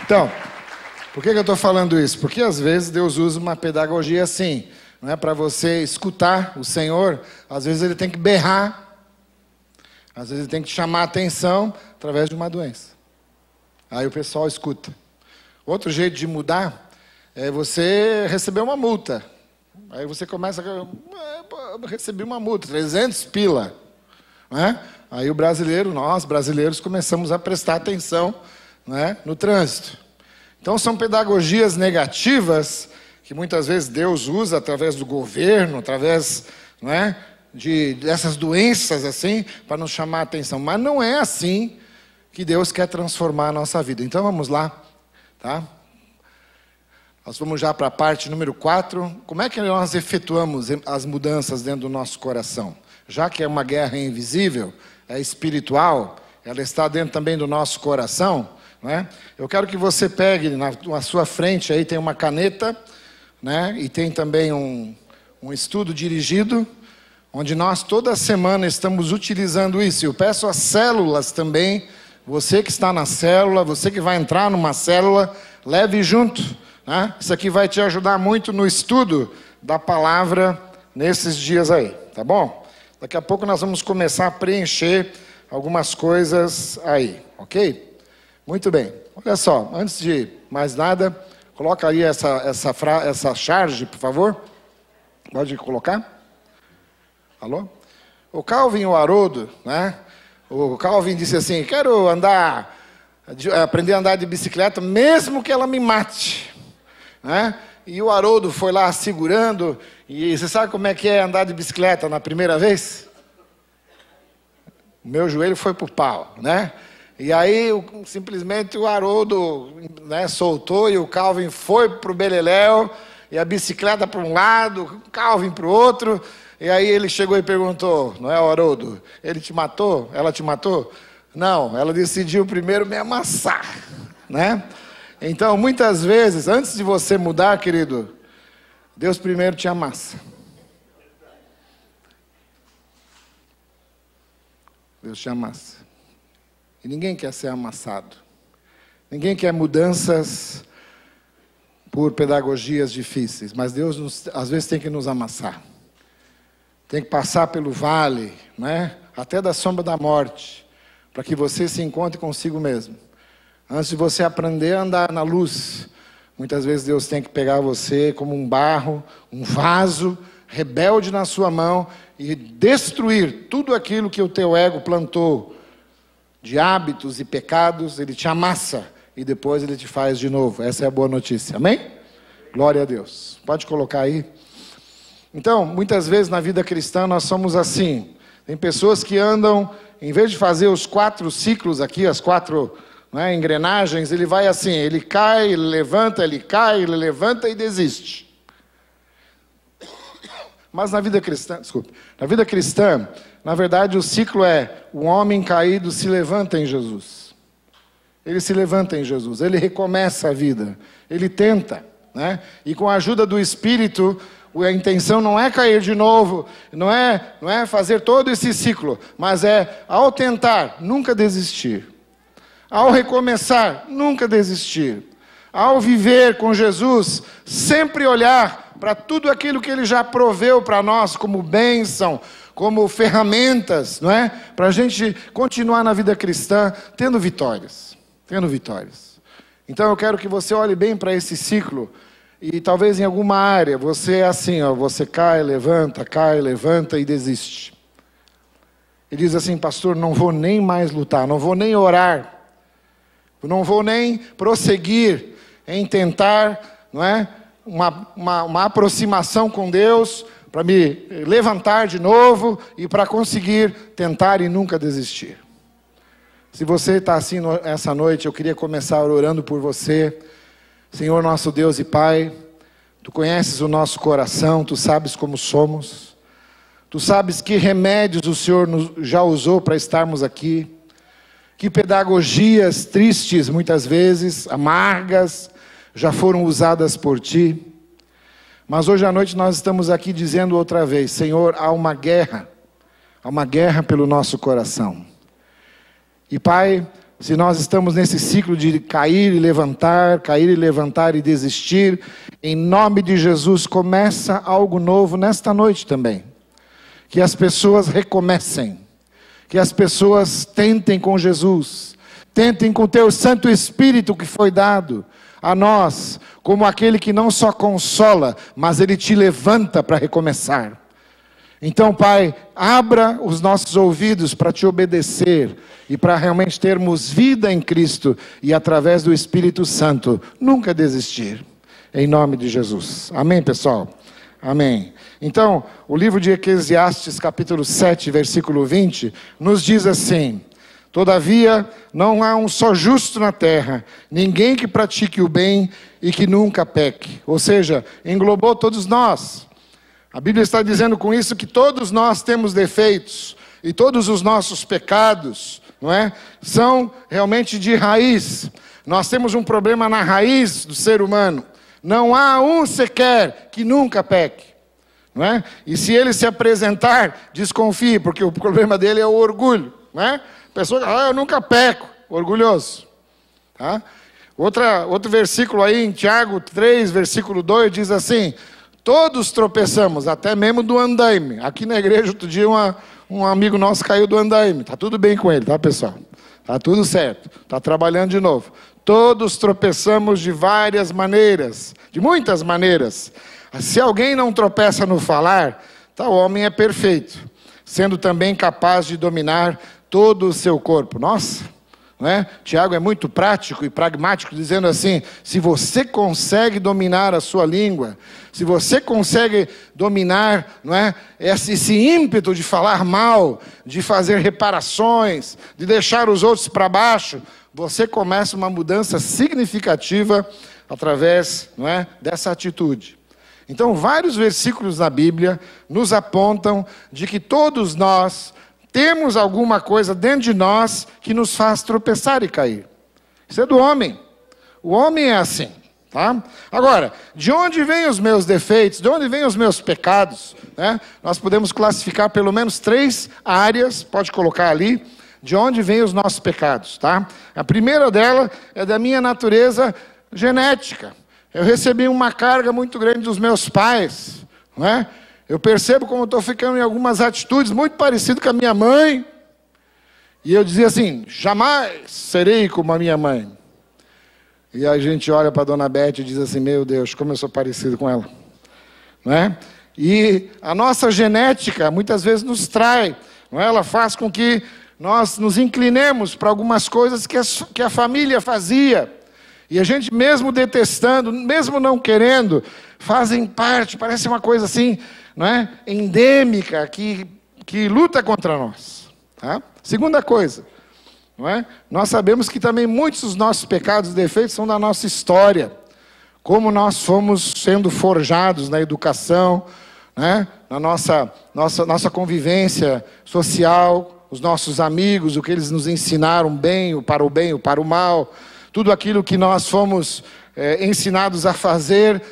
Então, por que eu estou falando isso? Porque às vezes Deus usa uma pedagogia assim, não é para você escutar o Senhor, às vezes ele tem que berrar, às vezes ele tem que chamar a atenção através de uma doença. Aí o pessoal escuta. Outro jeito de mudar é você receber uma multa. Aí você começa a receber uma multa, 300 pila. Né? Aí nós brasileiros, começamos a prestar atenção, né, no trânsito. Então são pedagogias negativas que muitas vezes Deus usa através do governo, através, né, dessas doenças assim, para nos chamar a atenção. Mas não é assim que Deus quer transformar a nossa vida. Então vamos lá, tá? Nós vamos já para a parte número 4. Como é que nós efetuamos as mudanças dentro do nosso coração? Já que é uma guerra invisível, é espiritual, ela está dentro também do nosso coração, né? Eu quero que você pegue na sua frente, aí tem uma caneta, né? E tem também um estudo dirigido, onde nós toda semana estamos utilizando isso. Eu peço às células também, você que está na célula, você que vai entrar numa célula, leve junto, né? Isso aqui vai te ajudar muito no estudo da palavra nesses dias aí, tá bom? Daqui a pouco nós vamos começar a preencher algumas coisas aí, ok? Muito bem. Olha só, antes de mais nada, coloca aí essa charge, por favor. Pode colocar? Alô? O Calvin e o Haroldo, né? O Calvin disse assim: quero aprender a andar de bicicleta, mesmo que ela me mate, né? E o Haroldo foi lá segurando. E você sabe como é que é andar de bicicleta na primeira vez? O meu joelho foi pro pau, né? E aí, simplesmente o Haroldo, né, soltou e o Calvin foi pro beleléu, e a bicicleta para um lado, o Calvin para o outro. E aí ele chegou e perguntou: não é, Haroldo, ele te matou? Ela te matou? Não, ela decidiu primeiro me amassar, né? Então, muitas vezes, antes de você mudar, querido, Deus primeiro te amassa. Deus te amassa. E ninguém quer ser amassado. Ninguém quer mudanças por pedagogias difíceis. Mas Deus, às vezes, tem que nos amassar. Tem que passar pelo vale, né? Até da sombra da morte, para que você se encontre consigo mesmo. Antes de você aprender a andar na luz, muitas vezes Deus tem que pegar você como um barro, um vaso, rebelde na sua mão, e destruir tudo aquilo que o teu ego plantou, de hábitos e pecados. Ele te amassa, e depois ele te faz de novo. Essa é a boa notícia, amém? Glória a Deus. Pode colocar aí. Então, muitas vezes na vida cristã nós somos assim. Tem pessoas que andam, em vez de fazer os 4 ciclos aqui, as 4... né, engrenagens, ele vai assim, ele cai, ele levanta, ele cai, ele levanta e desiste. Mas na vida cristã, na verdade o ciclo é: o homem caído se levanta em Jesus. Ele se levanta em Jesus, ele recomeça a vida, ele tenta, né? E com a ajuda do Espírito, a intenção não é cair de novo, não é fazer todo esse ciclo, mas é, ao tentar, nunca desistir. Ao recomeçar, nunca desistir. Ao viver com Jesus, sempre olhar para tudo aquilo que Ele já proveu para nós como bênção, como ferramentas, não é? Para a gente continuar na vida cristã tendo vitórias. Tendo vitórias. Então eu quero que você olhe bem para esse ciclo. E talvez em alguma área você é assim, ó, você cai, levanta e desiste. E diz assim: pastor, não vou nem mais lutar, não vou nem orar. Não vou nem prosseguir em tentar, não é, uma aproximação com Deus, para me levantar de novo e para conseguir tentar e nunca desistir. Se você está assim essa noite, eu queria começar orando por você. Senhor nosso Deus e Pai, Tu conheces o nosso coração, Tu sabes como somos, Tu sabes que remédios o Senhor já usou para estarmos aqui. Que pedagogias tristes, muitas vezes, amargas, já foram usadas por Ti. Mas hoje à noite nós estamos aqui dizendo outra vez: Senhor, há uma guerra pelo nosso coração. E Pai, se nós estamos nesse ciclo de cair e levantar e desistir, em nome de Jesus, começa algo novo nesta noite também. Que as pessoas recomecem, que as pessoas tentem com Jesus, tentem com o teu Santo Espírito que foi dado a nós, como aquele que não só consola, mas ele te levanta para recomeçar. Então, Pai, abra os nossos ouvidos para te obedecer e para realmente termos vida em Cristo e através do Espírito Santo nunca desistir. Em nome de Jesus. Amém, pessoal? Amém. Então, o livro de Eclesiastes, capítulo 7, versículo 20, nos diz assim: todavia, não há um só justo na terra, ninguém que pratique o bem e que nunca peque. Ou seja, englobou todos nós. A Bíblia está dizendo com isso que todos nós temos defeitos, e todos os nossos pecados, não é? São realmente de raiz. Nós temos um problema na raiz do ser humano. Não há um sequer que nunca peque, não é? E se ele se apresentar, desconfie, porque o problema dele é o orgulho, não é? A pessoa, eu nunca peco, orgulhoso. Tá? Outro versículo aí em Tiago 3, versículo 2, diz assim: todos tropeçamos, até mesmo do andaime. Aqui na igreja, outro dia, um amigo nosso caiu do andaime. Está tudo bem com ele, tá, pessoal? Está tudo certo. Está trabalhando de novo. Todos tropeçamos de várias maneiras, de muitas maneiras. Se alguém não tropeça no falar, tá, o homem é perfeito, sendo também capaz de dominar todo o seu corpo. Nossa, não é? Tiago é muito prático e pragmático, dizendo assim: se você consegue dominar a sua língua, se você consegue dominar, não é, esse ímpeto de falar mal, de fazer reparações, de deixar os outros para baixo, você começa uma mudança significativa através, não é, dessa atitude. Então, vários versículos na Bíblia nos apontam de que todos nós temos alguma coisa dentro de nós que nos faz tropeçar e cair. Isso é do homem. O homem é assim, tá? Agora, de onde vêm os meus defeitos? De onde vêm os meus pecados? Né? Nós podemos classificar pelo menos 3 áreas, pode colocar ali, de onde vêm os nossos pecados, tá? A primeira dela é da minha natureza genética. Eu recebi uma carga muito grande dos meus pais, não é? Eu percebo como estou ficando em algumas atitudes muito parecidas com a minha mãe. E eu dizia assim: jamais serei como a minha mãe. E a gente olha para a dona Beth e diz assim: meu Deus, como eu sou parecido com ela. Não é? E a nossa genética muitas vezes nos trai. Não é? Ela faz com que nós nos inclinemos para algumas coisas que a família fazia. E a gente, mesmo detestando, mesmo não querendo, fazem parte, parece uma coisa assim, não é? Endêmica, que luta contra nós. Tá? Segunda coisa, não é? Nós sabemos que também muitos dos nossos pecados e defeitos são da nossa história. Como nós fomos sendo forjados na educação, né? Na nossa convivência social, os nossos amigos, o que eles nos ensinaram bem ou para o mal. Tudo aquilo que nós fomos ensinados a fazer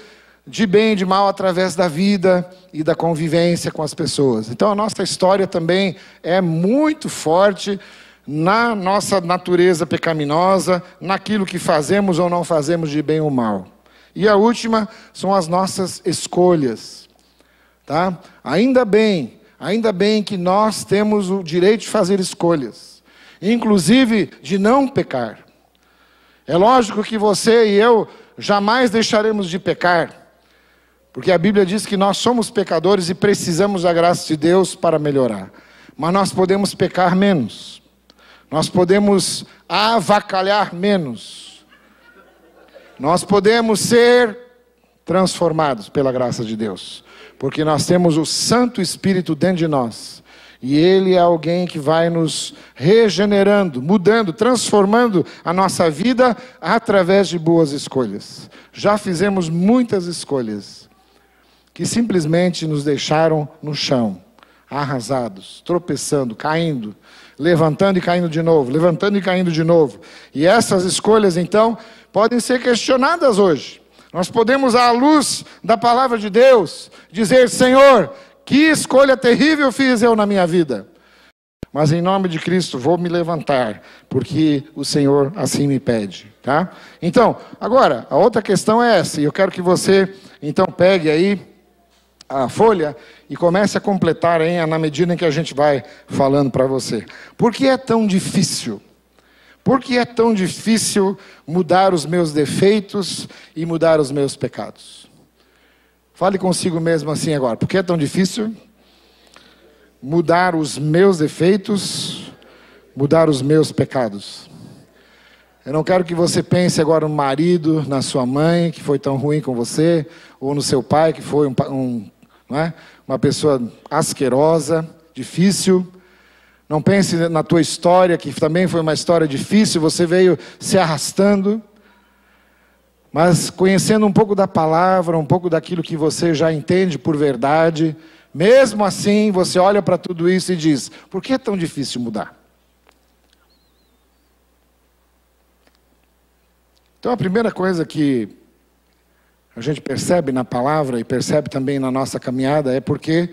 de bem e de mal através da vida e da convivência com as pessoas. Então a nossa história também é muito forte na nossa natureza pecaminosa, naquilo que fazemos ou não fazemos de bem ou mal. E a última são as nossas escolhas. Tá? Ainda bem que nós temos o direito de fazer escolhas, inclusive de não pecar. É lógico que você e eu jamais deixaremos de pecar, porque a Bíblia diz que nós somos pecadores e precisamos da graça de Deus para melhorar. Mas nós podemos pecar menos, nós podemos avacalhar menos, nós podemos ser transformados pela graça de Deus, porque nós temos o Santo Espírito dentro de nós. E Ele é alguém que vai nos regenerando, mudando, transformando a nossa vida através de boas escolhas. Já fizemos muitas escolhas que simplesmente nos deixaram no chão, arrasados, tropeçando, caindo, levantando e caindo de novo, levantando e caindo de novo. E essas escolhas, então, podem ser questionadas hoje. Nós podemos, à luz da palavra de Deus, dizer: Senhor, que escolha terrível fiz eu na minha vida. mas em nome de Cristo vou me levantar, porque o Senhor assim me pede, tá? Então, agora, a outra questão é essa, e eu quero que você, então, pegue aí a folha e comece a completar aí na medida em que a gente vai falando para você. Por que é tão difícil? Por que é tão difícil mudar os meus defeitos e mudar os meus pecados? Fale consigo mesmo assim agora. Por que é tão difícil mudar os meus defeitos, mudar os meus pecados? Eu não quero que você pense agora no marido, na sua mãe, que foi tão ruim com você, ou no seu pai, que foi não é? Uma pessoa asquerosa, difícil. Não pense na tua história, que também foi uma história difícil, você veio se arrastando. Mas conhecendo um pouco da palavra, um pouco daquilo que você já entende por verdade, mesmo assim você olha para tudo isso e diz, por que é tão difícil mudar? Então a primeira coisa que a gente percebe na palavra e percebe também na nossa caminhada é porque,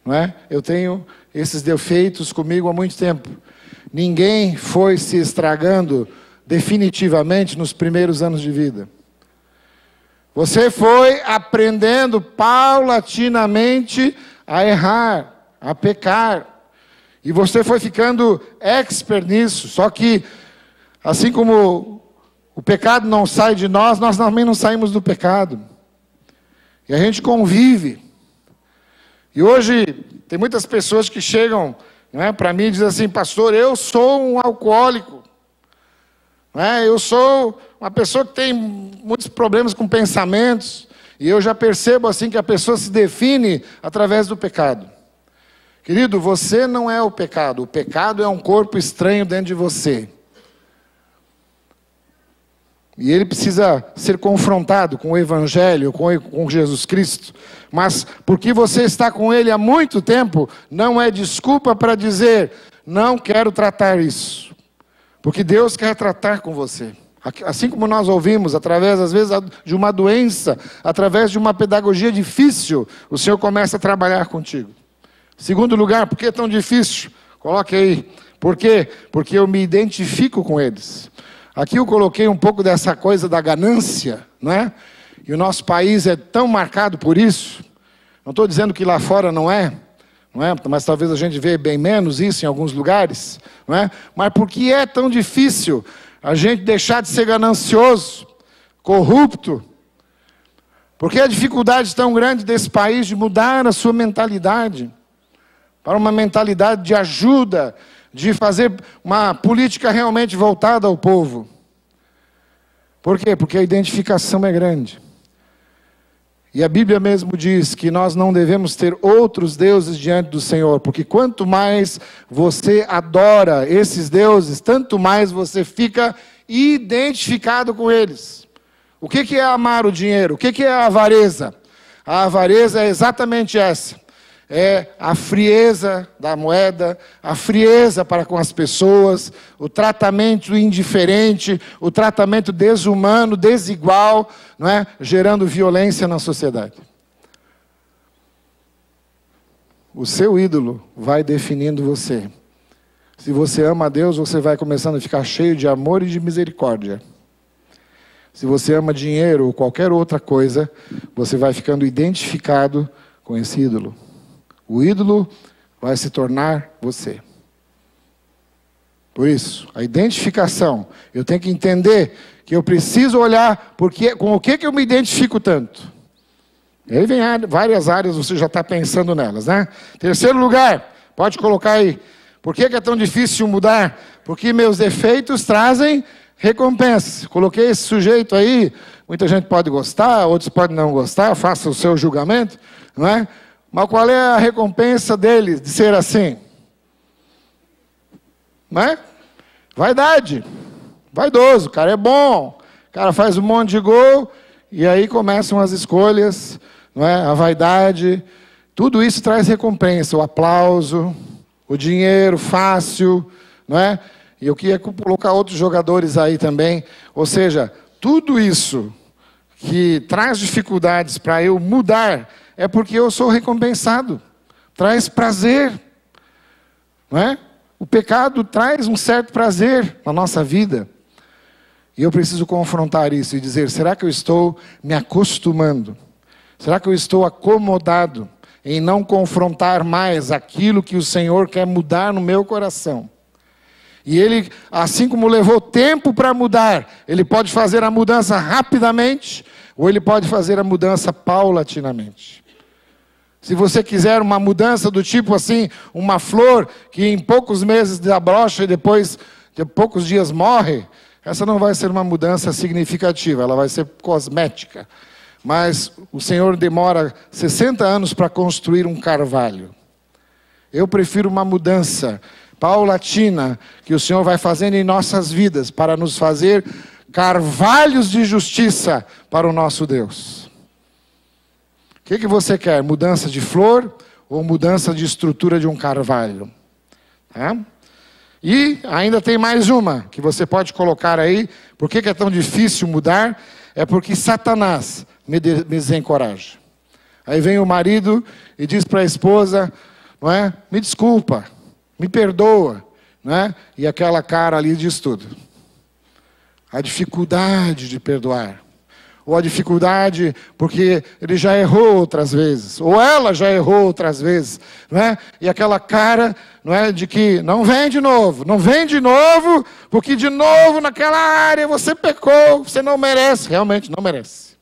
não é? Eu tenho esses defeitos comigo há muito tempo. Ninguém foi se estragando definitivamente nos primeiros anos de vida. Você foi aprendendo paulatinamente a errar, a pecar. E você foi ficando expert nisso. Só que, assim como o pecado não sai de nós, nós também não saímos do pecado. E a gente convive. E hoje, tem muitas pessoas que chegam, né, para mim e dizem assim, pastor, eu sou um alcoólico. Eu sou uma pessoa que tem muitos problemas com pensamentos. E eu já percebo assim que a pessoa se define através do pecado. Querido, você não é o pecado. O pecado é um corpo estranho dentro de você. E ele precisa ser confrontado com o Evangelho, com Jesus Cristo. Mas porque você está com ele há muito tempo, não é desculpa para dizer, não quero tratar isso. Porque Deus quer tratar com você. Assim como nós ouvimos, através, às vezes, de uma doença, através de uma pedagogia difícil, o Senhor começa a trabalhar contigo. Segundo lugar, por que é tão difícil? Coloque aí. Por quê? Porque eu me identifico com eles. Aqui eu coloquei um pouco dessa coisa da ganância, não é? E o nosso país é tão marcado por isso. Não estou dizendo que lá fora não é? Mas talvez a gente veja bem menos isso em alguns lugares, não é? Mas por que é tão difícil a gente deixar de ser ganancioso, corrupto? Por que a dificuldade tão grande desse país de mudar a sua mentalidade para uma mentalidade de ajuda, de fazer uma política realmente voltada ao povo? Por quê? Porque a identificação é grande. E a Bíblia mesmo diz que nós não devemos ter outros deuses diante do Senhor, porque quanto mais você adora esses deuses, tanto mais você fica identificado com eles. O que é amar o dinheiro? O que é a avareza? A avareza é exatamente essa. É a frieza da moeda, a frieza para com as pessoas, o tratamento indiferente, o tratamento desumano, desigual, não é? Gerando violência na sociedade. O seu ídolo vai definindo você. Se você ama a Deus, você vai começando a ficar cheio de amor e de misericórdia. Se você ama dinheiro ou qualquer outra coisa, você vai ficando identificado com esse ídolo. O ídolo vai se tornar você. Por isso, a identificação. Eu tenho que entender que eu preciso olhar com o que eu me identifico tanto. Aí vem várias áreas, você já está pensando nelas, né? Terceiro lugar, pode colocar aí. Por que é tão difícil mudar? Porque meus defeitos trazem recompensa. Coloquei esse sujeito aí, muita gente pode gostar, outros podem não gostar, faça o seu julgamento, não é? Mas qual é a recompensa dele de ser assim? Não é? Vaidade. Vaidoso, o cara é bom, o cara faz um monte de gol, e aí começam as escolhas, não é? A vaidade, tudo isso traz recompensa, o aplauso, o dinheiro fácil, não é? E eu queria colocar outros jogadores aí também, ou seja, tudo isso que traz dificuldades para eu mudar, é porque eu sou recompensado. Traz prazer. Não é? O pecado traz um certo prazer na nossa vida. E eu preciso confrontar isso e dizer, será que eu estou me acostumando? Será que eu estou acomodado em não confrontar mais aquilo que o Senhor quer mudar no meu coração? E Ele, assim como levou tempo para mudar, Ele pode fazer a mudança rapidamente, ou Ele pode fazer a mudança paulatinamente. Se você quiser uma mudança do tipo assim, uma flor que em poucos meses desabrocha e depois de poucos dias morre, essa não vai ser uma mudança significativa, ela vai ser cosmética. Mas o Senhor demora 60 anos para construir um carvalho. Eu prefiro uma mudança paulatina que o Senhor vai fazendo em nossas vidas para nos fazer carvalhos de justiça para o nosso Deus. O que você quer? Mudança de flor ou mudança de estrutura de um carvalho? Tá? E ainda tem mais uma que você pode colocar aí. Por que é tão difícil mudar? É porque Satanás me desencoraja. Aí vem o marido e diz para a esposa, não é? Me desculpa, me perdoa, não é? E aquela cara ali diz tudo. A dificuldade de perdoar. Ou a dificuldade porque ele já errou outras vezes. Ou ela já errou outras vezes. Não é? E aquela cara, não é, de que não vem de novo. Não vem de novo, porque de novo naquela área você pecou. Você não merece. Realmente não merece.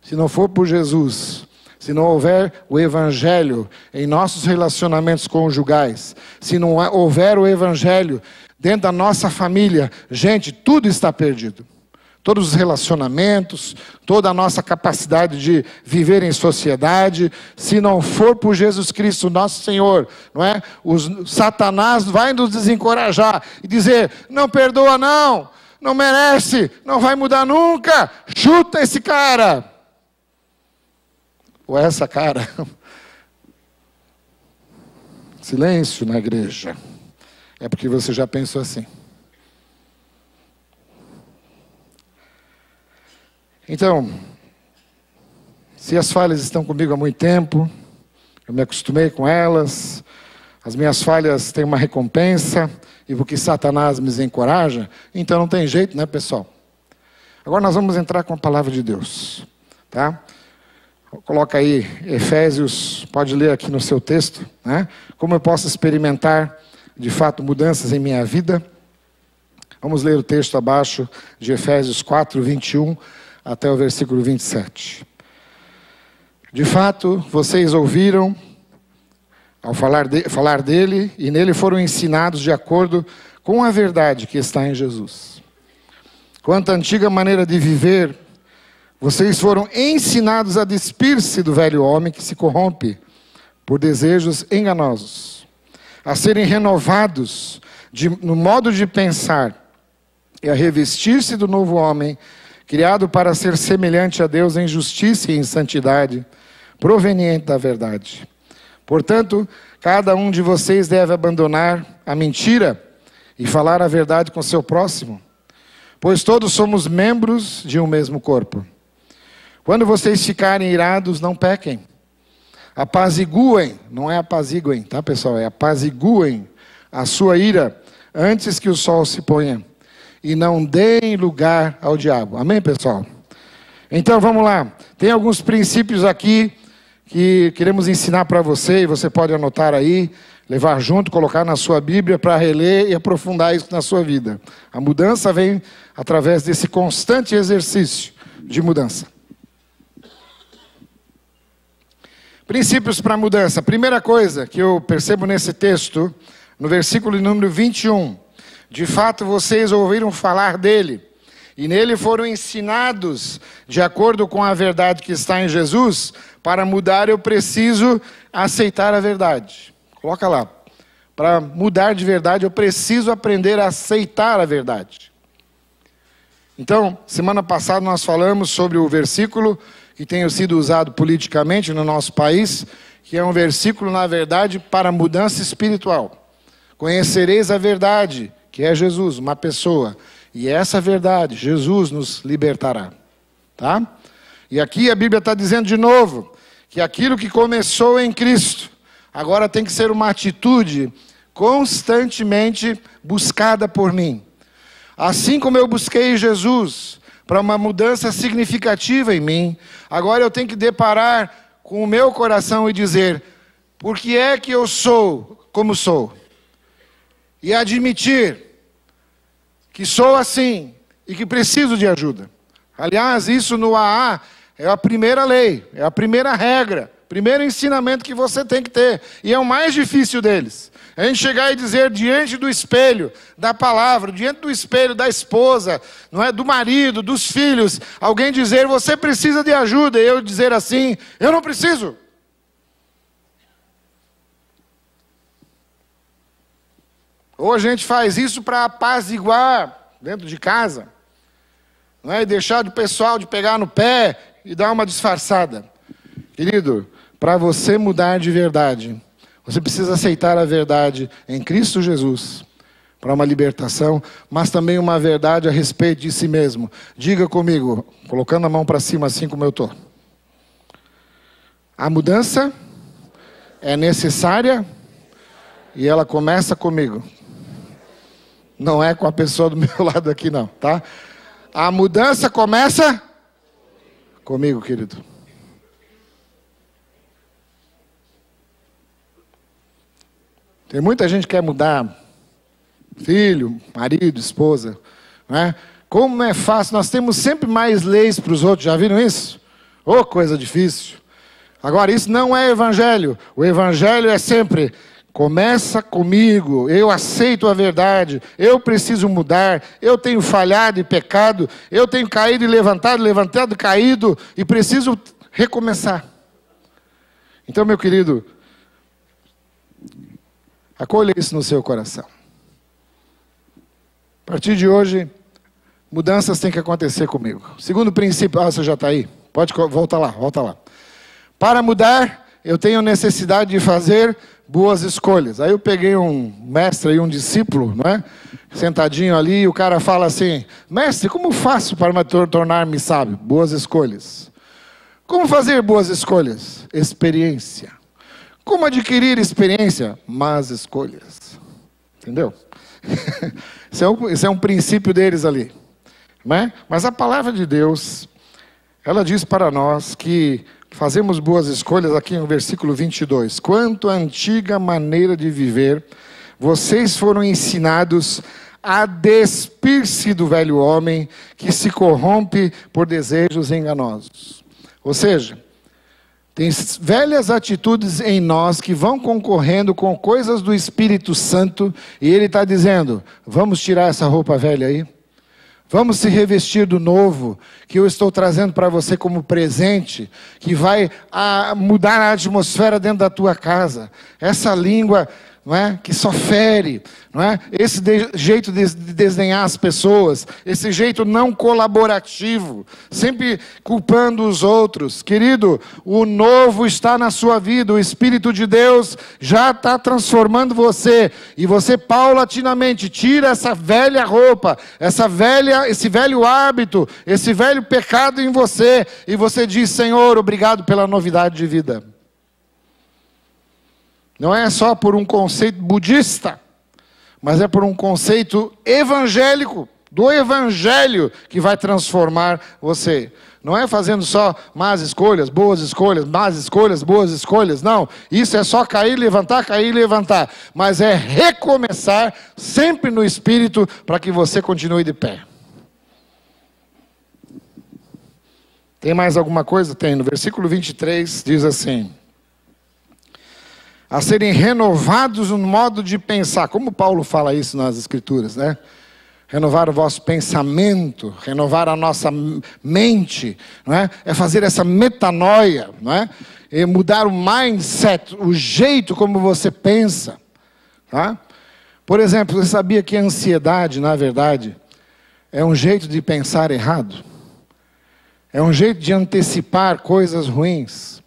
Se não for por Jesus, se não houver o Evangelho em nossos relacionamentos conjugais, se não houver o Evangelho dentro da nossa família, gente, tudo está perdido. Todos os relacionamentos, toda a nossa capacidade de viver em sociedade, se não for por Jesus Cristo, nosso Senhor, não é? O Satanás vai nos desencorajar e dizer, não perdoa não, não merece, não vai mudar nunca, chuta esse cara. Ou essa cara. Silêncio na igreja. É porque você já pensou assim. Então, se as falhas estão comigo há muito tempo, eu me acostumei com elas, as minhas falhas têm uma recompensa, e porque Satanás me desencoraja, então não tem jeito, né, pessoal? Agora nós vamos entrar com a palavra de Deus, tá? Coloca aí Efésios, pode ler aqui no seu texto, né? Como eu posso experimentar, de fato, mudanças em minha vida. Vamos ler o texto abaixo de Efésios 4, 21, até o versículo 27. De fato, vocês ouviram ao falar dele, e nele foram ensinados de acordo com a verdade que está em Jesus. Quanto à antiga maneira de viver, vocês foram ensinados a despir-se do velho homem que se corrompe por desejos enganosos, a serem renovados no modo de pensar e a revestir-se do novo homem, criado para ser semelhante a Deus em justiça e em santidade, proveniente da verdade. Portanto, cada um de vocês deve abandonar a mentira e falar a verdade com seu próximo, pois todos somos membros de um mesmo corpo. Quando vocês ficarem irados, não pequem. Apaziguem, não é apaziguem, tá, pessoal? É apaziguem a sua ira antes que o sol se ponha. E não deem lugar ao diabo. Amém, pessoal? Então, vamos lá. Tem alguns princípios aqui que queremos ensinar para você, e você pode anotar aí, levar junto, colocar na sua Bíblia para reler e aprofundar isso na sua vida. A mudança vem através desse constante exercício de mudança. Princípios para a mudança. Primeira coisa que eu percebo nesse texto, no versículo número 21. De fato, vocês ouviram falar dele, e nele foram ensinados, de acordo com a verdade que está em Jesus. Para mudar, eu preciso aceitar a verdade. Coloca lá. Para mudar de verdade, eu preciso aprender a aceitar a verdade. Então, semana passada nós falamos sobre o versículo que tem sido usado politicamente no nosso país, que é um versículo, na verdade, para mudança espiritual. Conhecereis a verdade, que é Jesus, uma pessoa. E essa verdade, Jesus nos libertará. Tá? E aqui a Bíblia está dizendo de novo, que aquilo que começou em Cristo, agora tem que ser uma atitude constantemente buscada por mim. Assim como eu busquei Jesus para uma mudança significativa em mim, agora eu tenho que deparar com o meu coração e dizer, por que é que eu sou como sou? E admitir que sou assim e que preciso de ajuda. Aliás, isso no AA é a primeira lei, é a primeira regra, primeiro ensinamento que você tem que ter. E é o mais difícil deles. A gente chegar e dizer diante do espelho da palavra, diante do espelho da esposa, não é, do marido, dos filhos, alguém dizer, você precisa de ajuda, e eu dizer assim, eu não preciso. Ou a gente faz isso para apaziguar dentro de casa, não é? E deixar o pessoal de pegar no pé e dar uma disfarçada. Querido, para você mudar de verdade, você precisa aceitar a verdade em Cristo Jesus, para uma libertação, mas também uma verdade a respeito de si mesmo. Diga comigo, colocando a mão para cima assim como eu estou. A mudança é necessária e ela começa comigo. Não é com a pessoa do meu lado aqui não, tá? A mudança começa comigo, querido. Tem muita gente que quer mudar filho, marido, esposa, não é? Como é fácil, nós temos sempre mais leis para os outros, já viram isso? Oh, coisa difícil. Agora, isso não é evangelho. O evangelho é sempre, começa comigo, eu aceito a verdade, eu preciso mudar, eu tenho falhado e pecado, eu tenho caído e levantado e caído, e preciso recomeçar. Então, meu querido, acolha isso no seu coração. A partir de hoje, mudanças têm que acontecer comigo. Segundo princípio, você já está aí? Pode voltar lá, volta lá. Para mudar, eu tenho necessidade de fazer boas escolhas. Aí eu peguei um mestre e um discípulo, não é? Sentadinho ali, e o cara fala assim, mestre, como faço para tornar-me sábio? Boas escolhas. Como fazer boas escolhas? Experiência. Como adquirir experiência? Más escolhas. Entendeu? Esse é um princípio deles ali. Né? Mas a palavra de Deus, ela diz para nós que fazemos boas escolhas aqui no versículo 22. Quanto à antiga maneira de viver, vocês foram ensinados a despir-se do velho homem que se corrompe por desejos enganosos. Ou seja, tem velhas atitudes em nós que vão concorrendo com coisas do Espírito Santo, e ele está dizendo, vamos tirar essa roupa velha aí? Vamos se revestir do novo, que eu estou trazendo para você como presente, que vai mudar a atmosfera dentro da tua casa. Essa língua, não é, que só fere, não é? Esse jeito de desdenhar as pessoas, esse jeito não colaborativo, sempre culpando os outros. Querido, o novo está na sua vida, o Espírito de Deus já está transformando você, e você paulatinamente tira essa velha roupa, esse velho hábito, esse velho pecado em você, e você diz, Senhor, obrigado pela novidade de vida. Não é só por um conceito budista, mas é por um conceito evangélico, do evangelho que vai transformar você. Não é fazendo só más escolhas, boas escolhas, más escolhas, boas escolhas. Não, isso é só cair e levantar. Mas é recomeçar sempre no Espírito para que você continue de pé. Tem mais alguma coisa? Tem. No versículo 23 diz assim, a serem renovados no modo de pensar. Como Paulo fala isso nas Escrituras, né? Renovar o vosso pensamento, renovar a nossa mente, não é? É fazer essa metanoia, não é? E mudar o mindset, o jeito como você pensa, tá? Por exemplo, você sabia que a ansiedade, na verdade, é um jeito de pensar errado? É um jeito de antecipar coisas ruins.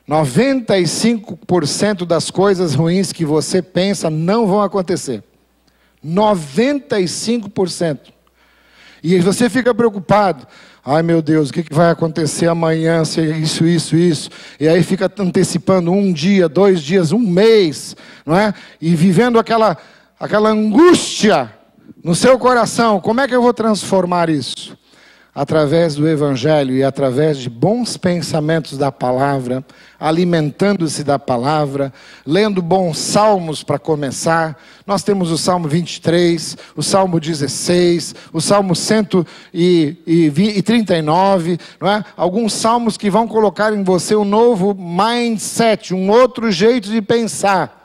95% das coisas ruins que você pensa não vão acontecer. 95%. E você fica preocupado. Ai meu Deus, o que vai acontecer amanhã, se é isso. E aí fica antecipando um dia, 2 dias, um mês, não é? E vivendo aquela angústia no seu coração. Como é que eu vou transformar isso? Através do Evangelho e através de bons pensamentos da palavra, alimentando-se da palavra, lendo bons salmos para começar. Nós temos o Salmo 23, o Salmo 16, o Salmo 139, não é? Alguns salmos que vão colocar em você um novo mindset, um outro jeito de pensar.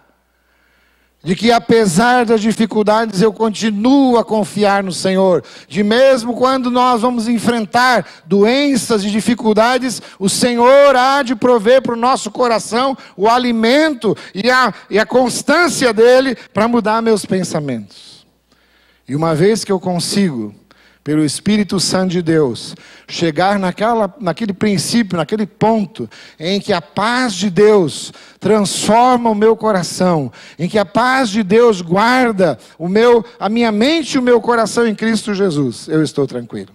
De que apesar das dificuldades eu continuo a confiar no Senhor. De mesmo quando nós vamos enfrentar doenças e dificuldades, o Senhor há de prover para o nosso coração o alimento e a constância dEle para mudar meus pensamentos. E uma vez que eu consigo, pelo Espírito Santo de Deus, chegar naquele princípio, naquele ponto, em que a paz de Deus transforma o meu coração, em que a paz de Deus guarda a minha mente e o meu coração em Cristo Jesus, eu estou tranquilo.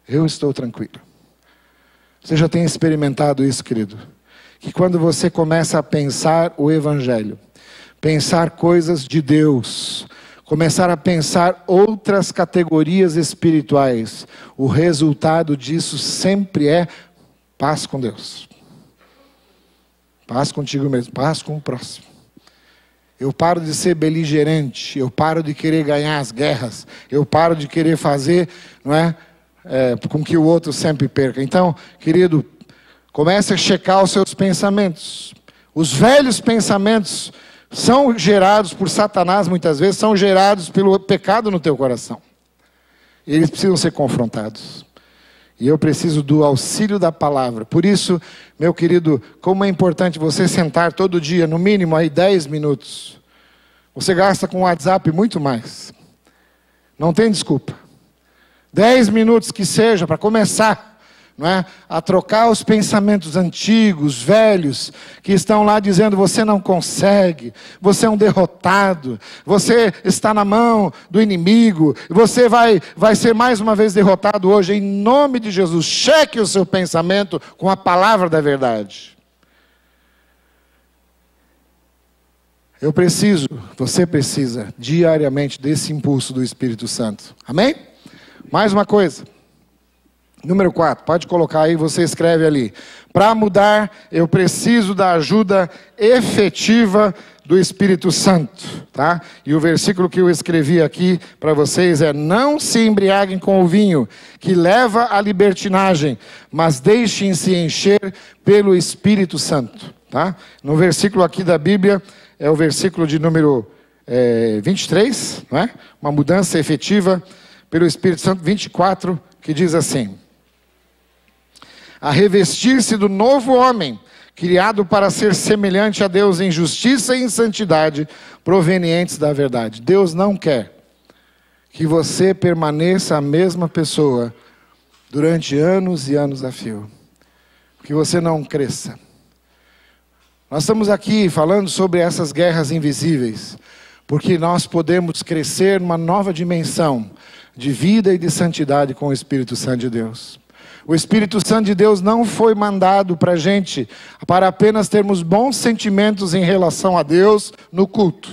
Eu estou tranquilo. Você já tem experimentado isso, querido? Que quando você começa a pensar o Evangelho, pensar coisas de Deus, começar a pensar outras categorias espirituais, o resultado disso sempre é paz com Deus. Paz contigo mesmo, paz com o próximo. Eu paro de ser beligerante, eu paro de querer ganhar as guerras, eu paro de querer fazer, não é, com que o outro sempre perca. Então, querido, comece a checar os seus pensamentos. Os velhos pensamentos são gerados por Satanás, muitas vezes, são gerados pelo pecado no teu coração. Eles precisam ser confrontados. E eu preciso do auxílio da palavra. Por isso, meu querido, como é importante você sentar todo dia, no mínimo aí 10 minutos. Você gasta com o WhatsApp muito mais. Não tem desculpa. 10 minutos que seja para começar. Não é? A trocar os pensamentos antigos, velhos, que estão lá dizendo: você não consegue, você é um derrotado, você está na mão do inimigo, você vai ser mais uma vez derrotado hoje, em nome de Jesus. Cheque o seu pensamento com a palavra da verdade. Você precisa diariamente desse impulso do Espírito Santo. Amém? Mais uma coisa. Número 4, pode colocar aí, você escreve ali. Para mudar, eu preciso da ajuda efetiva do Espírito Santo, tá? E o versículo que eu escrevi aqui para vocês é: não se embriaguem com o vinho, que leva à libertinagem, mas deixem-se encher pelo Espírito Santo, tá? No versículo aqui da Bíblia, é o versículo de número 23, não é? Uma mudança efetiva pelo Espírito Santo, 24, que diz assim: a revestir-se do novo homem, criado para ser semelhante a Deus em justiça e em santidade, provenientes da verdade. Deus não quer que você permaneça a mesma pessoa durante anos e anos a fio. Que você não cresça. Nós estamos aqui falando sobre essas guerras invisíveis, porque nós podemos crescer numa nova dimensão de vida e de santidade com o Espírito Santo de Deus. O Espírito Santo de Deus não foi mandado para a gente para apenas termos bons sentimentos em relação a Deus no culto.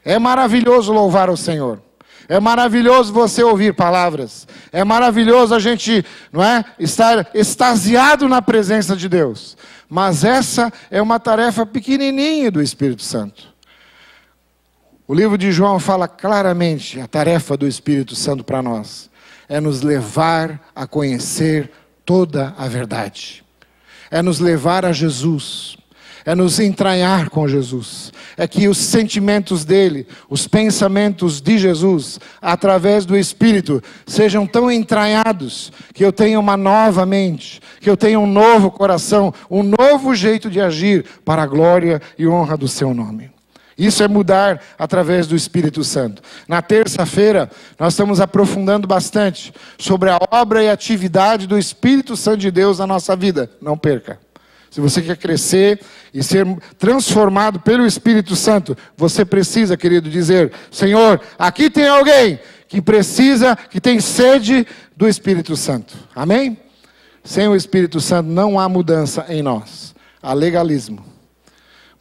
É maravilhoso louvar o Senhor. É maravilhoso você ouvir palavras. É maravilhoso a gente, não é, estar extasiado na presença de Deus. Mas essa é uma tarefa pequenininha do Espírito Santo. O livro de João fala claramente a tarefa do Espírito Santo para nós. É nos levar a conhecer toda a verdade. É nos levar a Jesus. É nos entranhar com Jesus. É que os sentimentos dele, os pensamentos de Jesus, através do Espírito, sejam tão entranhados, que eu tenha uma nova mente, que eu tenha um novo coração, um novo jeito de agir para a glória e honra do seu nome. Isso é mudar através do Espírito Santo. Na terça-feira, nós estamos aprofundando bastante sobre a obra e atividade do Espírito Santo de Deus na nossa vida. Não perca. Se você quer crescer e ser transformado pelo Espírito Santo, você precisa, querido, dizer: Senhor, aqui tem alguém que precisa, que tem sede do Espírito Santo. Amém? Sem o Espírito Santo não há mudança em nós. Há legalismo.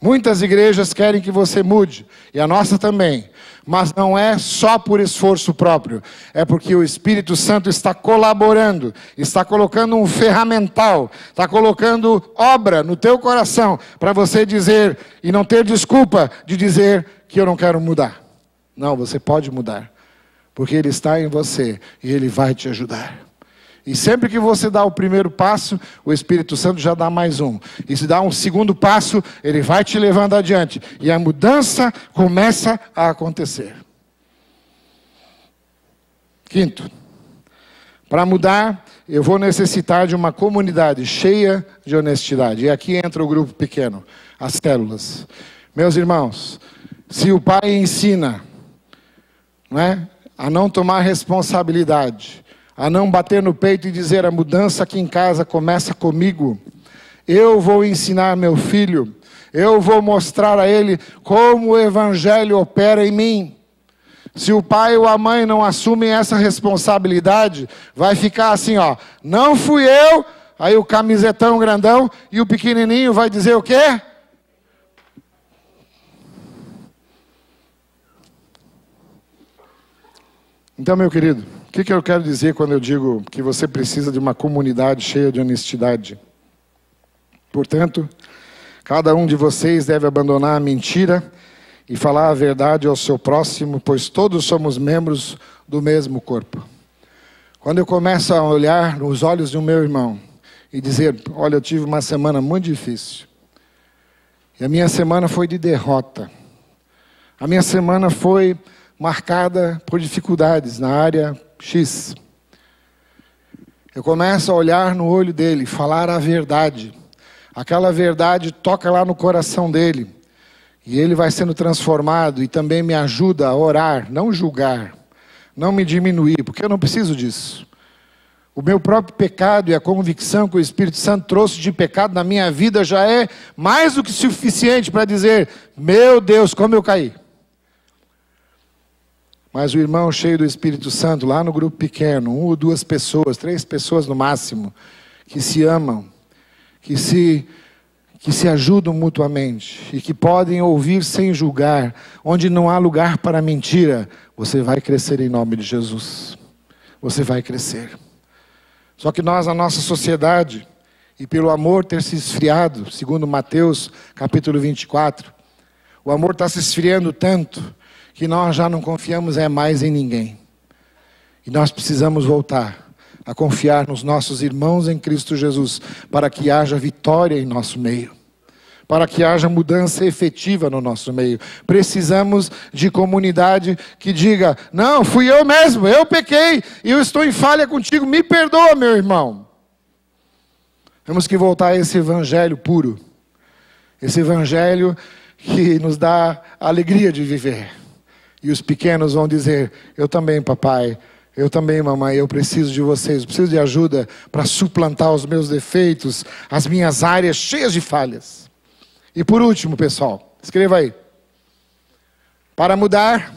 Muitas igrejas querem que você mude, e a nossa também. Mas não é só por esforço próprio. É porque o Espírito Santo está colaborando, está colocando um ferramental, está colocando obra no teu coração, para você dizer, e não ter desculpa de dizer que eu não quero mudar. Não, você pode mudar. Porque Ele está em você, e Ele vai te ajudar. E sempre que você dá o primeiro passo, o Espírito Santo já dá mais um. E se dá um segundo passo, Ele vai te levando adiante. E a mudança começa a acontecer. Quinto, para mudar, eu vou necessitar de uma comunidade cheia de honestidade. E aqui entra o grupo pequeno, as células. Meus irmãos, se o pai ensina, a não tomar responsabilidade, a não bater no peito e dizer, a mudança aqui em casa começa comigo. Eu vou ensinar meu filho, eu vou mostrar a ele como o Evangelho opera em mim. Se o pai ou a mãe não assumem essa responsabilidade, vai ficar assim, não fui eu, aí o camisetão grandão, e o pequenininho vai dizer o quê? Então, meu querido, o que eu quero dizer quando eu digo que você precisa de uma comunidade cheia de honestidade? Portanto, cada um de vocês deve abandonar a mentira e falar a verdade ao seu próximo, pois todos somos membros do mesmo corpo. Quando eu começo a olhar nos olhos do meu irmão e dizer, olha, eu tive uma semana muito difícil. E a minha semana foi de derrota. A minha semana foi marcada por dificuldades na área X. Eu começo a olhar no olho dele, falar a verdade. Aquela verdade toca lá no coração dele. E ele vai sendo transformado e também me ajuda a orar, não julgar, não me diminuir, porque eu não preciso disso. O meu próprio pecado e a convicção que o Espírito Santo trouxe de pecado na minha vida já é mais do que suficiente para dizer, meu Deus, como eu caí. Mas o irmão cheio do Espírito Santo, lá no grupo pequeno, 1 ou 2 pessoas, 3 pessoas no máximo, que se amam, que se ajudam mutuamente e que podem ouvir sem julgar, onde não há lugar para mentira, você vai crescer em nome de Jesus. Você vai crescer. Só que nós, a nossa sociedade, e pelo amor ter se esfriado, segundo Mateus capítulo 24, o amor está se esfriando tanto, que nós já não confiamos mais em ninguém. E nós precisamos voltar a confiar nos nossos irmãos em Cristo Jesus, para que haja vitória em nosso meio, para que haja mudança efetiva no nosso meio. Precisamos de comunidade que diga, não, fui eu mesmo, eu pequei, e eu estou em falha contigo, me perdoa, meu irmão. Temos que voltar a esse evangelho puro, esse evangelho que nos dá a alegria de viver. E os pequenos vão dizer, eu também, papai, eu também, mamãe, eu preciso de vocês, eu preciso de ajuda para suplantar os meus defeitos, as minhas áreas cheias de falhas. E por último, pessoal, escreva aí. Para mudar,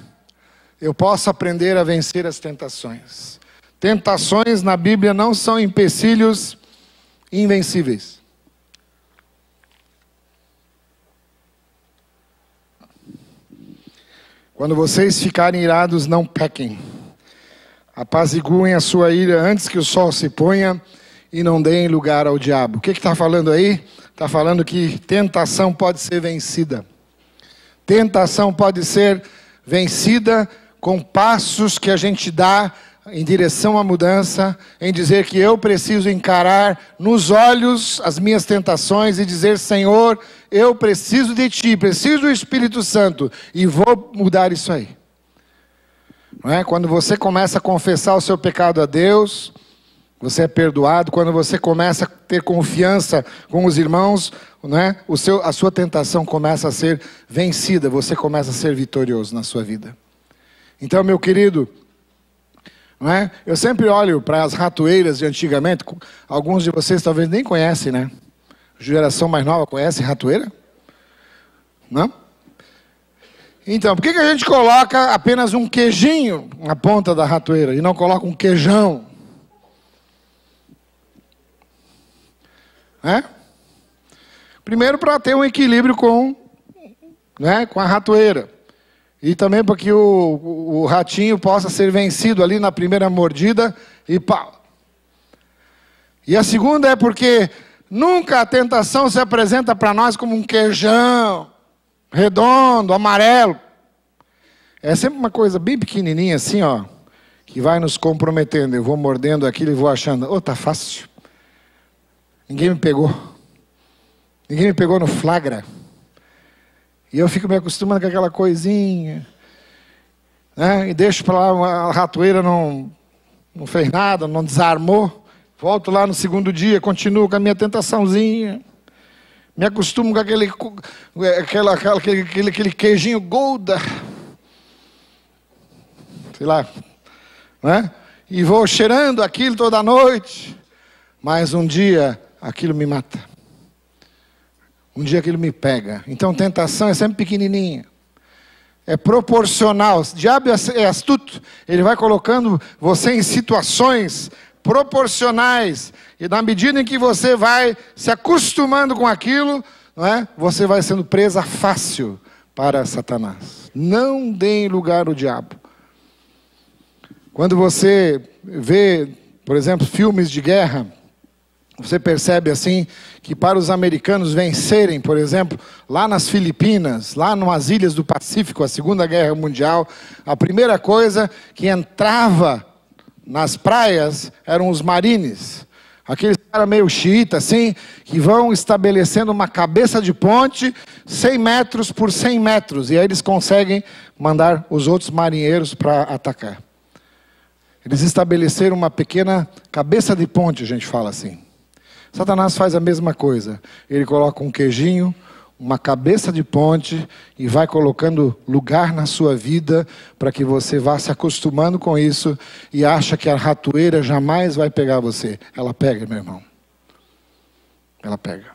eu posso aprender a vencer as tentações. Tentações na Bíblia não são empecilhos invencíveis. Quando vocês ficarem irados, não pequem. Apaziguem a sua ira antes que o sol se ponha e não deem lugar ao diabo. O que está falando aí? Está falando que tentação pode ser vencida. Tentação pode ser vencida com passos que a gente dá em direção à mudança, em dizer que eu preciso encarar nos olhos as minhas tentações e dizer, Senhor, eu preciso de Ti, preciso do Espírito Santo e vou mudar isso aí. Não é? Quando você começa a confessar o seu pecado a Deus, você é perdoado. Quando você começa a ter confiança com os irmãos, não é? A sua tentação começa a ser vencida, você começa a ser vitorioso na sua vida. Então, meu querido, não é? Eu sempre olho para as ratoeiras de antigamente, alguns de vocês talvez nem conhecem, né? Geração mais nova conhece ratoeira? Não? Então, por que a gente coloca apenas um queijinho na ponta da ratoeira e não coloca um queijão? Primeiro, para ter um equilíbrio com a ratoeira. E também para que o ratinho possa ser vencido ali na primeira mordida e pau. E a segunda é porque nunca a tentação se apresenta para nós como um queijão, redondo, amarelo. É sempre uma coisa bem pequenininha assim, ó, que vai nos comprometendo. Eu vou mordendo aquilo e vou achando, tá fácil. Ninguém me pegou. Ninguém me pegou no flagra. E eu fico me acostumando com aquela coisinha. E deixo para lá, a ratoeira não fez nada, não desarmou. Volto lá no segundo dia, continuo com a minha tentaçãozinha. Me acostumo com aquele queijinho Gouda. Sei lá. E vou cheirando aquilo toda noite. Mas um dia aquilo me mata. Um dia aquilo me pega. Então tentação é sempre pequenininha. É proporcional. O diabo é astuto. Ele vai colocando você em situações proporcionais. E na medida em que você vai se acostumando com aquilo, você vai sendo presa fácil para Satanás. Não dê lugar ao diabo. Quando você vê, por exemplo, filmes de guerra, você percebe assim que para os americanos vencerem, por exemplo, lá nas Filipinas, lá nas ilhas do Pacífico, a Segunda Guerra Mundial, a primeira coisa que entrava nas praias eram os marines. Aqueles caras meio xiita assim, que vão estabelecendo uma cabeça de ponte 100 metros por 100 metros. E aí eles conseguem mandar os outros marinheiros para atacar. Eles estabeleceram uma pequena cabeça de ponte, a gente fala assim. Satanás faz a mesma coisa. Ele coloca um queijinho, uma cabeça de ponte e vai colocando lugar na sua vida para que você vá se acostumando com isso e acha que a ratoeira jamais vai pegar você. Ela pega, meu irmão. Ela pega.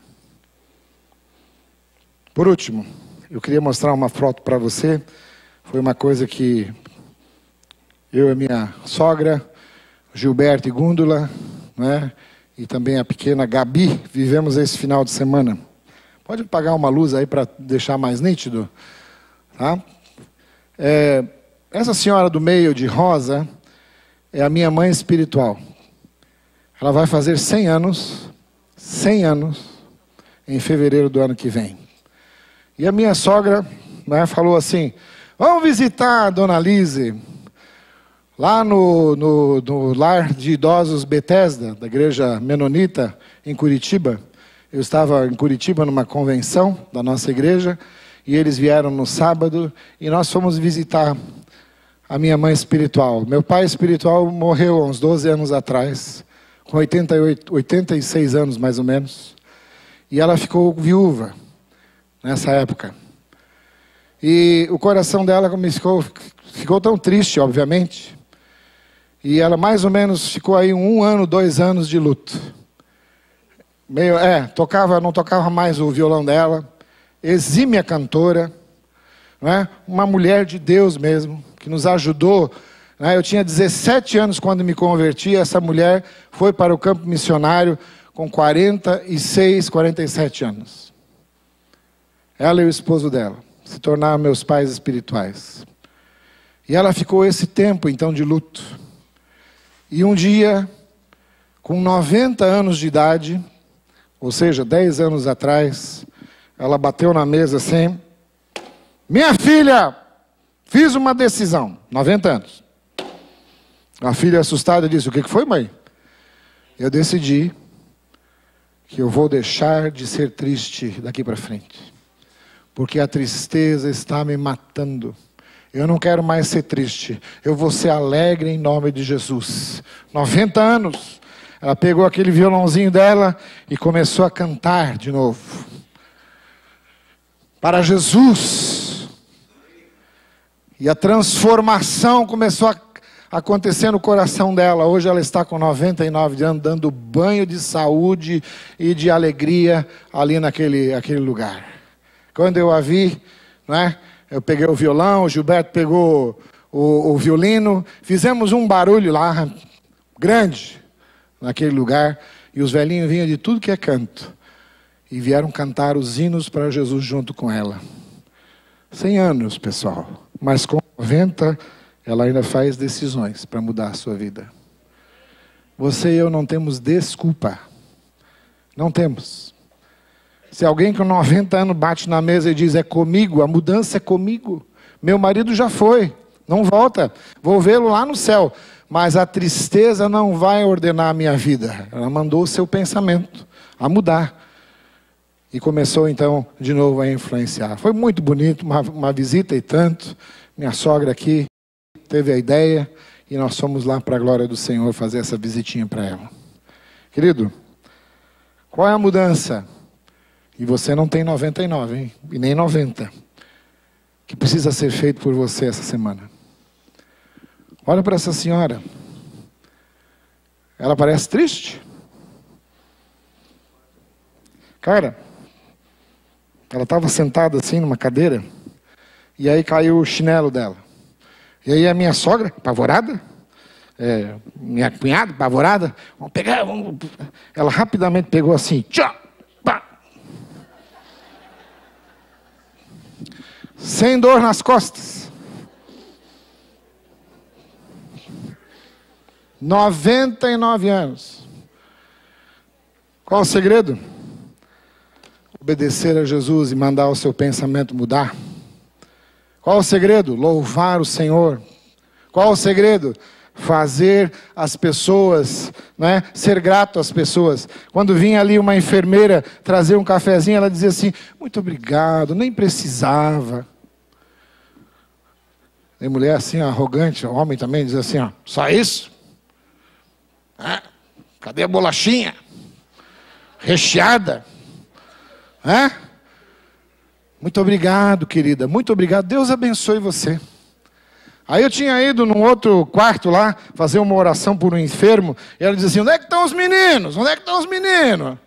Por último, eu queria mostrar uma foto para você. Foi uma coisa que eu e minha sogra, Gilberto e Gúndula, e também a pequena Gabi, vivemos esse final de semana. Pode apagar uma luz aí para deixar mais nítido? Tá? Essa senhora do meio de rosa é a minha mãe espiritual. Ela vai fazer 100 anos em fevereiro do ano que vem. E a minha sogra falou assim, vamos visitar a Dona Lise, lá no lar de idosos Bethesda, da igreja menonita, em Curitiba. Eu estava em Curitiba numa convenção da nossa igreja, e eles vieram no sábado, e nós fomos visitar a minha mãe espiritual. Meu pai espiritual morreu há uns 12 anos atrás, com 86 anos mais ou menos, e ela ficou viúva nessa época. E o coração dela ficou tão triste, obviamente, e ela mais ou menos ficou aí 1 ano, 2 anos de luto. Não tocava mais o violão dela, exímia cantora, uma mulher de Deus mesmo, que nos ajudou. Eu tinha 17 anos quando me converti, essa mulher foi para o campo missionário com 46, 47 anos. Ela e o esposo dela se tornaram meus pais espirituais. E ela ficou esse tempo então de luto. E um dia, com 90 anos de idade, ou seja, 10 anos atrás, ela bateu na mesa assim, minha filha, fiz uma decisão, 90 anos. A filha assustada disse, o que foi, mãe? Eu decidi que eu vou deixar de ser triste daqui para frente, porque a tristeza está me matando. Eu não quero mais ser triste. Eu vou ser alegre em nome de Jesus. 90 anos. Ela pegou aquele violãozinho dela e começou a cantar de novo. Para Jesus. E a transformação começou a acontecer no coração dela. Hoje ela está com 99 anos, dando banho de saúde e de alegria ali naquele lugar. Quando eu a vi, Eu peguei o violão, o Gilberto pegou o violino. Fizemos um barulho lá, grande, naquele lugar. E os velhinhos vinham de tudo que é canto. E vieram cantar os hinos para Jesus junto com ela. 100 anos, pessoal. Mas com 90, ela ainda faz decisões para mudar a sua vida. Você e eu não temos desculpa. Não temos. Se alguém com 90 anos bate na mesa e diz, é comigo, a mudança é comigo. Meu marido já foi, não volta. Vou vê-lo lá no céu. Mas a tristeza não vai ordenar a minha vida. Ela mandou o seu pensamento a mudar. E começou então de novo a influenciar. Foi muito bonito, uma visita e tanto. Minha sogra aqui teve a ideia e nós fomos lá para a glória do Senhor fazer essa visitinha para ela. Querido, qual é a mudança? E você não tem 99, hein? E nem 90. Que precisa ser feito por você essa semana. Olha para essa senhora. Ela parece triste. Cara, ela estava sentada assim numa cadeira. E aí caiu o chinelo dela. E aí a minha sogra, apavorada. Minha cunhada, apavorada. Vamos pegar, vamos... Ela rapidamente pegou assim. Tchá, pá. Sem dor nas costas. 99 anos. Qual o segredo? Obedecer a Jesus e mandar o seu pensamento mudar. Qual o segredo? Louvar o Senhor. Qual o segredo? Fazer as pessoas, né, ser grato às pessoas. Quando vinha ali uma enfermeira trazer um cafezinho, ela dizia assim, muito obrigado, nem precisava. Tem mulher assim, arrogante, homem também, diz assim, ó, só isso? Cadê a bolachinha? Recheada? Muito obrigado, querida, muito obrigado, Deus abençoe você. Aí eu tinha ido num outro quarto lá, fazer uma oração por um enfermo, e ela dizia assim, onde é que estão os meninos? Onde é que estão os meninos?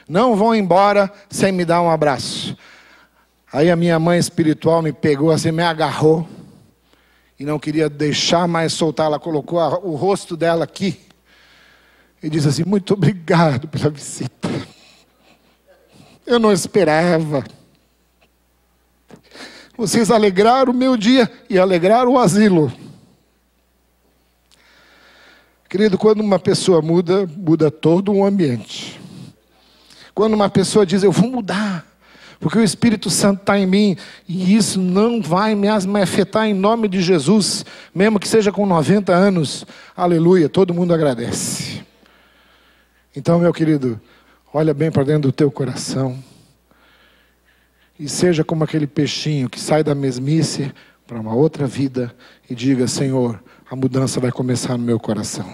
Não vão embora sem me dar um abraço. Aí a minha mãe espiritual me pegou assim, me agarrou, e não queria deixar mais soltar, ela colocou o rosto dela aqui, e disse assim, muito obrigado pela visita. Eu não esperava. Vocês alegraram o meu dia e alegraram o asilo. Querido, quando uma pessoa muda, muda todo um ambiente. Quando uma pessoa diz, eu vou mudar, porque o Espírito Santo está em mim, e isso não vai me afetar em nome de Jesus, mesmo que seja com 90 anos, aleluia, todo mundo agradece. Então, meu querido, olha bem para dentro do teu coração. E seja como aquele peixinho que sai da mesmice para uma outra vida e diga, Senhor, a mudança vai começar no meu coração.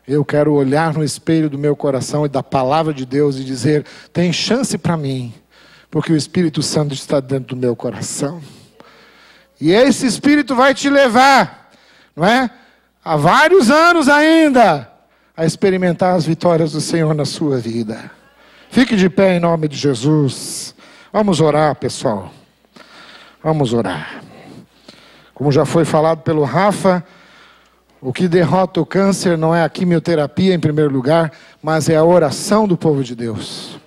Eu quero olhar no espelho do meu coração e da palavra de Deus e dizer, tem chance para mim, porque o Espírito Santo está dentro do meu coração. E esse Espírito vai te levar, não é? Há vários anos ainda, a experimentar as vitórias do Senhor na sua vida. Fique de pé em nome de Jesus. Vamos orar, pessoal. Vamos orar. Como já foi falado pelo Rafa, o que derrota o câncer não é a quimioterapia em primeiro lugar, mas é a oração do povo de Deus.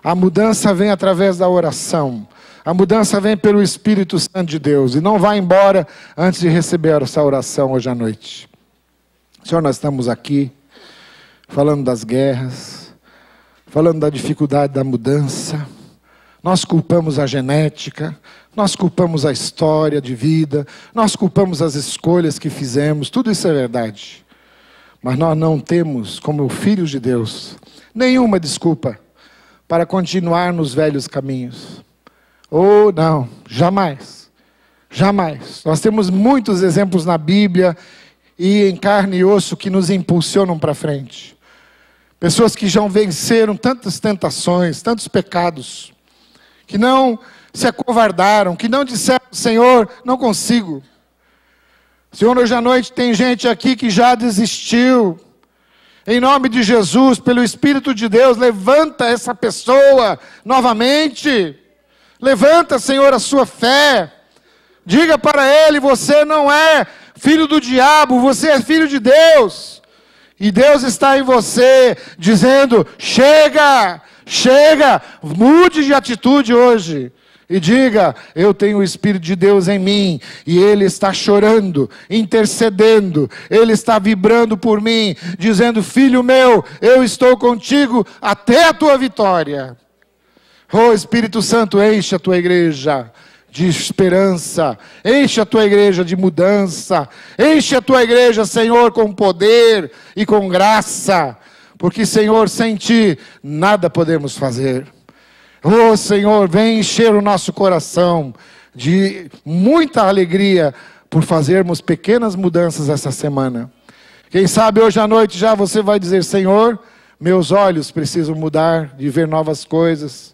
A mudança vem através da oração. A mudança vem pelo Espírito Santo de Deus. E não vai embora antes de receber essa oração hoje à noite. Senhor, nós estamos aqui falando das guerras, falando da dificuldade da mudança. Nós culpamos a genética, nós culpamos a história de vida, nós culpamos as escolhas que fizemos, tudo isso é verdade. Mas nós não temos, como filhos de Deus, nenhuma desculpa para continuar nos velhos caminhos. Oh, não, jamais, jamais. Nós temos muitos exemplos na Bíblia e em carne e osso que nos impulsionam para frente. Pessoas que já venceram tantas tentações, tantos pecados, que não se acovardaram, que não disseram, Senhor, não consigo. Senhor, hoje à noite tem gente aqui que já desistiu. Em nome de Jesus, pelo Espírito de Deus, levanta essa pessoa novamente. Levanta, Senhor, a sua fé. Diga para ele: você não é filho do diabo, você é filho de Deus. E Deus está em você, dizendo: chega, chega, mude de atitude hoje. E diga: eu tenho o Espírito de Deus em mim, e Ele está chorando, intercedendo, Ele está vibrando por mim, dizendo: filho meu, eu estou contigo até a tua vitória. Oh Espírito Santo, enche a tua igreja de esperança, enche a tua igreja de mudança, enche a tua igreja, Senhor, com poder e com graça, porque, Senhor, sem Ti nada podemos fazer. Oh Senhor, vem encher o nosso coração de muita alegria por fazermos pequenas mudanças essa semana. Quem sabe hoje à noite já você vai dizer: Senhor, meus olhos precisam mudar, de ver novas coisas.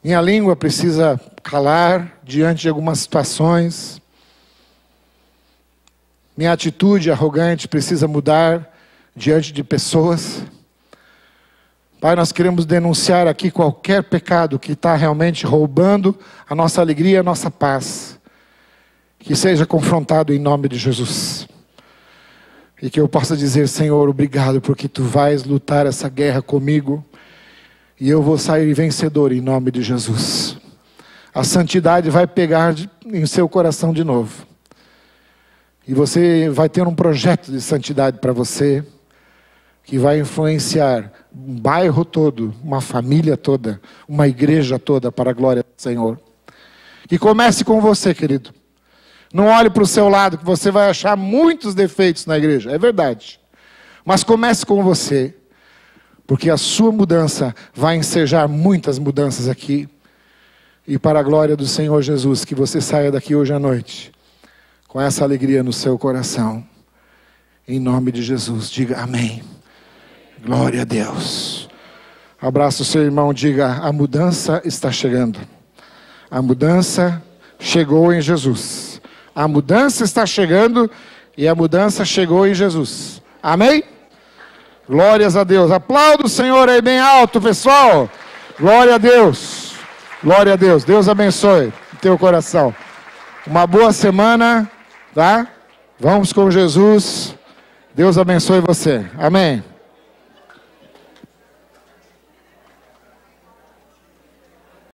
Minha língua precisa calar diante de algumas situações. Minha atitude arrogante precisa mudar diante de pessoas. Pai, nós queremos denunciar aqui qualquer pecado que está realmente roubando a nossa alegria, a nossa paz. Que seja confrontado em nome de Jesus. E que eu possa dizer: Senhor, obrigado, porque Tu vais lutar essa guerra comigo. E eu vou sair vencedor em nome de Jesus. A santidade vai pegar em seu coração de novo. E você vai ter um projeto de santidade para você, que vai influenciar um bairro todo, uma família toda, uma igreja toda, para a glória do Senhor. Que comece com você, querido. Não olhe para o seu lado, que você vai achar muitos defeitos na igreja, é verdade. Mas comece com você. Porque a sua mudança vai ensejar muitas mudanças aqui. E para a glória do Senhor Jesus, que você saia daqui hoje à noite com essa alegria no seu coração. Em nome de Jesus, diga amém. Glória a Deus. Abraça o seu irmão, diga: a mudança está chegando. A mudança chegou em Jesus. A mudança está chegando e a mudança chegou em Jesus. Amém? Glórias a Deus. Aplauda o Senhor aí bem alto, pessoal. Glória a Deus. Glória a Deus. Deus abençoe o teu coração. Uma boa semana, tá? Vamos com Jesus. Deus abençoe você. Amém.